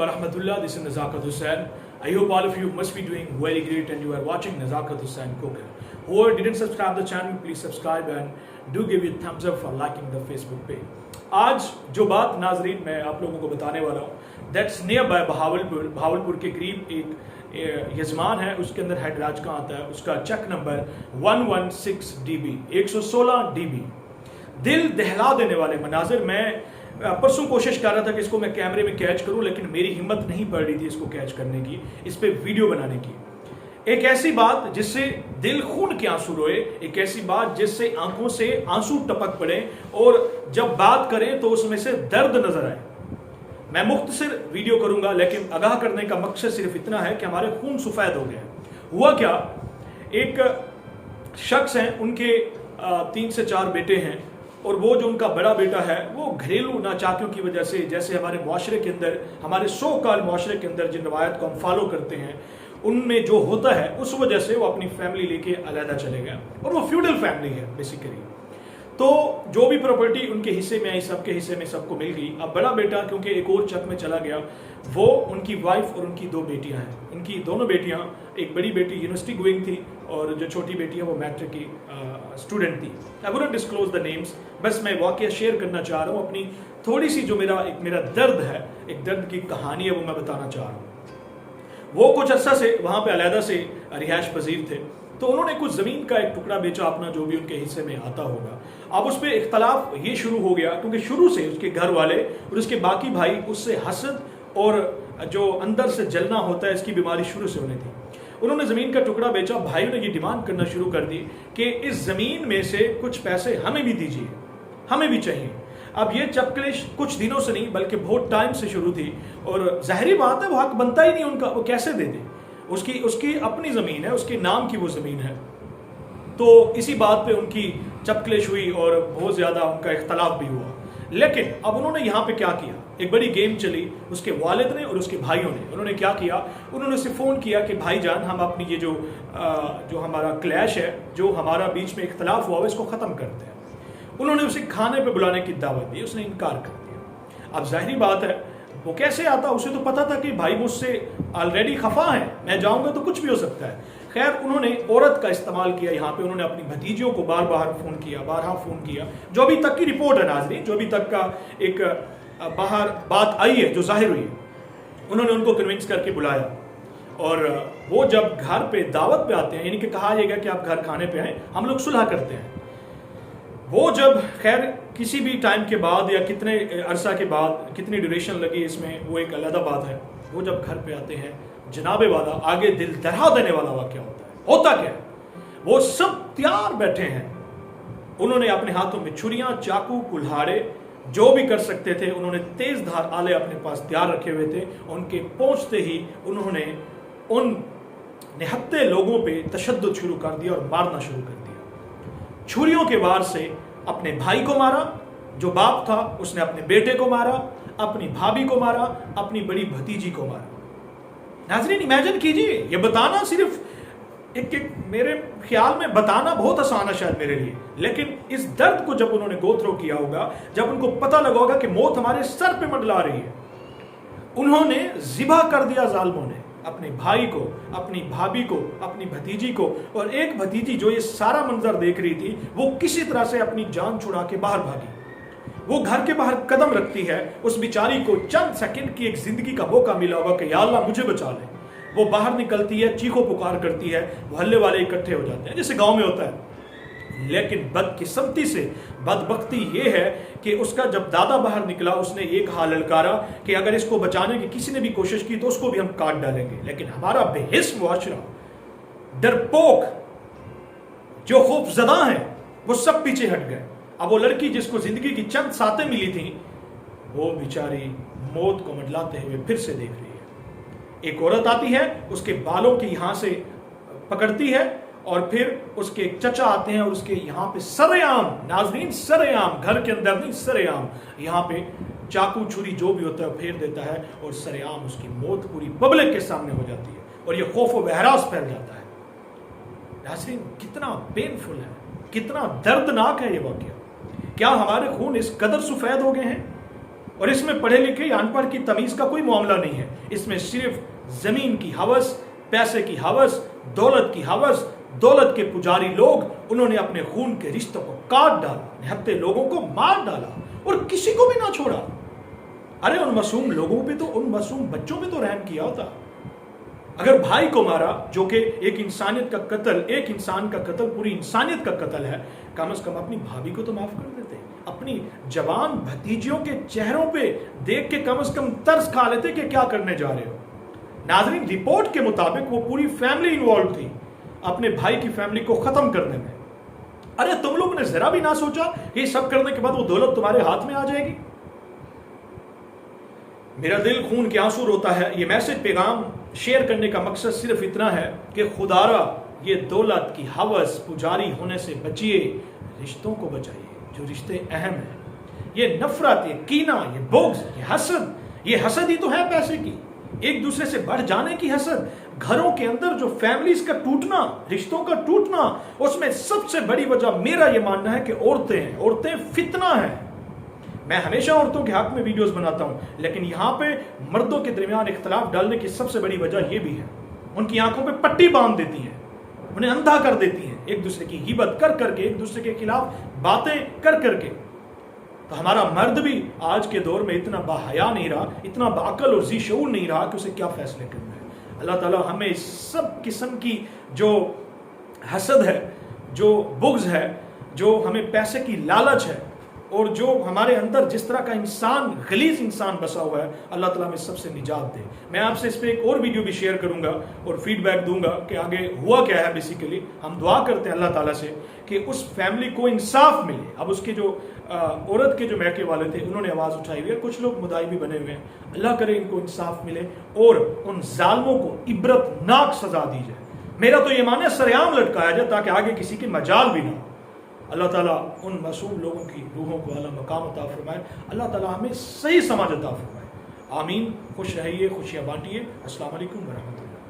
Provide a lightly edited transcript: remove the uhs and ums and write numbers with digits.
wa rahmatullah. This is Nazakat Hussain. I hope all of you must be doing very great and you are watching Nazakat Hussain Cooker. Whoever didn't subscribe the channel, please subscribe and do give it thumbs up for liking the Facebook page. आज जो बात नाजरीन मैं आप लोगों को बताने वाला हूँ, दैट्स नियर बाय भावलपुर के करीब एक यजमान है, उसके अंदर हेडराज कहाँ आता है, उसका चेक नंबर 116 DB 116 DB। दिल दहला देने वाले मनाजिर। मैं परसों कोशिश कर रहा था कि इसको मैं कैमरे में कैच करूं, लेकिन मेरी हिम्मत नहीं पड़ रही थी इसको कैच करने की, इस पे वीडियो बनाने की। एक ऐसी बात जिससे दिल खून के आंसू रोए, एक ऐसी बात जिससे आंखों से आंसू टपक पड़े और जब बात करें तो उसमें से दर्द नजर आए। मैं मुख्तसर वीडियो करूंगा, लेकिन आगाह करने का मकसद सिर्फ इतना है कि हमारे खून सफेद हो गए। हुआ क्या, एक शख्स हैं, उनके 3 से 4 बेटे हैं और वो जो उनका बड़ा बेटा है वो घरेलू नाचाकियों की वजह से, जैसे हमारे मुआशरे के अंदर, हमारे सो काल मुआशरे के अंदर जिन रवायत को हम फॉलो करते हैं उनमें जो होता है, उस वजह से वो अपनी फैमिली लेके अलहदा चले गए और वो फ्यूडल फैमिली है बेसिकली। तो जो भी प्रॉपर्टी उनके हिस्से में आई, सबके हिस्से में सबको मिल गई। अब बड़ा बेटा क्योंकि एक और चक में चला गया, वो, उनकी वाइफ और उनकी 2 बेटियां हैं। उनकी दोनों बेटियां, एक बड़ी बेटी यूनिवर्सिटी गोइंग थी और जो छोटी बेटी है वो मैट्रिक की स्टूडेंट थी। I wouldn't disclose the names, बस मैं वाकया शेयर करना चाह रहा हूँ, अपनी थोड़ी सी जो मेरा दर्द है, एक दर्द की कहानी है, वो मैं बताना चाह रहा हूँ। वो कुछ अर्सा से वहाँ पे अलहदा से रिहायश पजीर थे, तो उन्होंने कुछ ज़मीन का एक टुकड़ा बेचा अपना, जो भी उनके हिस्से में आता होगा। अब उस पर इख्तलाफ ये शुरू हो गया क्योंकि शुरू से उसके घर वाले और उसके बाकी भाई उससे हसद और जो अंदर से जलना होता है, इसकी बीमारी शुरू से होने थी। उन्होंने ज़मीन का टुकड़ा बेचा, भाइयों ने ये डिमांड करना शुरू कर दी कि इस ज़मीन में से कुछ पैसे हमें भी दीजिए, हमें भी चाहिए। अब ये चपकलिश कुछ दिनों से नहीं बल्कि बहुत टाइम से शुरू थी और जाहिर बात है वो हक बनता ही नहीं उनका, वो कैसे दे दे, उसकी अपनी ज़मीन है, उसके नाम की वो ज़मीन है। तो इसी बात पे उनकी चपकलिश हुई और बहुत ज़्यादा उनका इख्तलाफ भी हुआ। लेकिन अब उन्होंने यहाँ पे क्या किया, एक बड़ी गेम चली उसके वालिद ने और उसके भाइयों ने। उन्होंने क्या किया, उन्होंने उसे फ़ोन किया कि भाईजान, हम अपनी ये जो हमारा क्लैश है, जो हमारा बीच में इख्तलाफ हुआ, इसको ख़त्म करते हैं। उन्होंने उसे खाने पे बुलाने की दावत दी, उसने इनकार कर दिया। अब जाहिर बात है वो कैसे आता, उसे तो पता था कि भाई मुझसे ऑलरेडी खफा है, मैं जाऊंगा तो कुछ भी हो सकता है। खैर, उन्होंने औरत का इस्तेमाल किया यहाँ पे, उन्होंने अपनी भतीजियों को बारहा फ़ोन किया। जो अभी तक की रिपोर्ट है नाज़रीन, जो अभी तक का एक बाहर बात आई है, जो जाहिर हुई है, उन्होंने उनको कन्विंस करके बुलाया और वो जब घर पे दावत पे आते हैं, यानी कि कहा जाएगा कि आप घर खाने पे आए, हम लोग सुलह करते हैं। वो जब खैर किसी भी टाइम के बाद या कितने अरसा के बाद, कितनी ड्यूरेशन लगी इसमें, वो एक अलग बात है। वो जब घर पे आते हैं, जनाबे वाला आगे दिल दहला देने वाला वाकया होता क्या है, वो सब तैयार बैठे हैं। उन्होंने अपने हाथों में छुरियां, चाकू, कुल्हाड़े जो भी कर सकते थे, उन्होंने तेज धार आले अपने पास तैयार रखे हुए थे। उनके पहुंचते ही उन्होंने उन निहत्ते लोगों पे तशद्दुद शुरू कर दिया और मारना शुरू कर दिया। छुरियों के वार से अपने भाई को मारा, जो बाप था उसने अपने बेटे को मारा, अपनी भाभी को मारा, अपनी बड़ी भतीजी को मारा। नाज़रीन इमेजिन कीजिए, ये बताना सिर्फ एक मेरे ख्याल में बताना बहुत आसान है शायद मेरे लिए, लेकिन इस दर्द को जब उन्होंने गो थ्रू किया होगा, जब उनको पता लगा होगा कि मौत हमारे सर पे मंडला रही है, उन्होंने ज़िबा कर दिया जालिमों ने अपने भाई को, अपनी भाभी को, अपनी भतीजी को। और एक भतीजी जो ये सारा मंजर देख रही थी, वो किसी तरह से अपनी जान छुड़ा के बाहर भागी। वो घर के बाहर कदम रखती है, उस बेचारी को चंद सेकंड की एक जिंदगी का मौका मिला होगा कि या अल्लाह मुझे बचा ले। वो बाहर निकलती है, चीखो पुकार करती है, मोहल्ले वाले इकट्ठे हो जाते हैं जैसे गांव में होता है। लेकिन बदकिस्मती से बदबख्ती ये है कि उसका जब दादा बाहर निकला, उसने एक हाल ललकारा कि अगर इसको बचाने की किसी ने भी कोशिश की तो उसको भी हम काट डालेंगे। लेकिन हमारा बेहिस मुआशरा, डरपोक, जो खौफजदा है, वो सब पीछे हट गए। अब वो लड़की जिसको जिंदगी की चंद सातें मिली थी, वो बेचारी मौत को मंडलाते हुए फिर से देख रही है। एक औरत आती है, उसके बालों की यहाँ से पकड़ती है और फिर उसके चचा आते हैं और उसके यहाँ पे सरेआम, नाजरीन सरेआम, घर के अंदर नहीं, सरेआम यहाँ पे चाकू छुरी जो भी होता है फेर देता है और सरेआम उसकी मौत पूरी पब्लिक के सामने हो जाती है और ये खौफ व बहरास फैल जाता है। नाजरीन कितना पेनफुल है, कितना दर्दनाक है ये वाकया। क्या हमारे खून इस कदर सफेद हो गए हैं اور اس میں پڑھے لکھے یا ان پڑھ کی تمیز کا کوئی معاملہ نہیں ہے. اس میں صرف زمین کی ہوس، پیسے کی ہوس، دولت کی ہوس، دولت کے پجاری لوگ، انہوں نے اپنے خون کے رشتوں کو کاٹ ڈالا، نہتے لوگوں کو مار ڈالا اور کسی کو بھی نہ چھوڑا. ارے ان معصوم لوگوں پہ تو، ان معصوم بچوں پہ تو رحم کیا ہوتا. اگر بھائی کو مارا جو کہ ایک انسانیت کا قتل، ایک انسان کا قتل پوری انسانیت کا قتل ہے، کم از کم اپنی بھابھی کو تو معاف کر دیتے. اپنی جوان بھتیجیوں کے چہروں پہ دیکھ کے کم از کم ترس کھا لیتے کہ کیا کرنے جا رہے ہو. ناظرین، رپورٹ کے مطابق وہ پوری فیملی انوالو تھی اپنے بھائی کی فیملی کو ختم کرنے میں. ارے تم لوگ نے ذرا بھی نہ سوچا یہ سب کرنے کے بعد وہ دولت تمہارے ہاتھ میں آ جائے گی. میرا دل خون کے آنسو روتا ہے. یہ میسج پیغام شیئر کرنے کا مقصد صرف اتنا ہے کہ خدارا یہ دولت کی ہوس پجاری ہونے سے بچیے، رشتوں کو بچائیے جو رشتے اہم ہیں. یہ نفرت، یہ کینہ، یہ بغض، یہ حسد ہی تو ہے پیسے کی، ایک دوسرے سے بڑھ جانے کی حسد. گھروں کے اندر جو فیملیز کا ٹوٹنا، رشتوں کا ٹوٹنا، اس میں سب سے بڑی وجہ میرا یہ ماننا ہے کہ عورتیں ہیں. عورتیں فتنہ ہیں. میں ہمیشہ عورتوں کے حق میں ویڈیوز بناتا ہوں، لیکن یہاں پہ مردوں کے درمیان اختلاف ڈالنے کی سب سے بڑی وجہ یہ بھی ہے، ان کی آنکھوں پہ پٹی باندھ دیتی ہیں، انہیں اندھا کر دیتی ہیں، ایک دوسرے کی غیبت کر کر کے، ایک دوسرے کے خلاف باتیں کر کر کے. تو ہمارا مرد بھی آج کے دور میں اتنا باحیا نہیں رہا، اتنا باعقل اور ذی شعور نہیں رہا کہ اسے کیا فیصلے کرنا ہے. اللہ تعالیٰ ہمیں اس سب قسم کی جو حسد ہے، جو بغض ہے، جو ہمیں پیسے کی لالچ ہے، اور جو ہمارے اندر جس طرح کا انسان، غلیظ انسان بسا ہوا ہے، اللہ تعالیٰ ہمیں سب سے نجات دے. میں آپ سے اس پہ ایک اور ویڈیو بھی شیئر کروں گا اور فیڈ بیک دوں گا کہ آگے ہوا کیا ہے. بیسیکلی ہم دعا کرتے ہیں اللہ تعالیٰ سے کہ اس فیملی کو انصاف ملے. اب اس کے جو عورت کے جو میکے والے تھے انہوں نے آواز اٹھائی ہوئی ہے، کچھ لوگ مدعی بھی بنے ہوئے ہیں. اللہ کرے ان کو انصاف ملے اور ان ظالموں کو عبرت ناک سزا دی جائے. میرا تو یہ ماننا ہے سریعام لٹکایا جائے تاکہ آگے کسی کی مجال بھی نہ ہو. اللہ تعالیٰ ان معصوم لوگوں کی روحوں کو اعلیٰ مقام عطا فرمائے. اللہ تعالیٰ ہمیں صحیح سمجھ عطا فرمائے. آمین. خوش رہیے، خوشیاں بانٹیے. السلام علیکم ورحمۃ اللہ.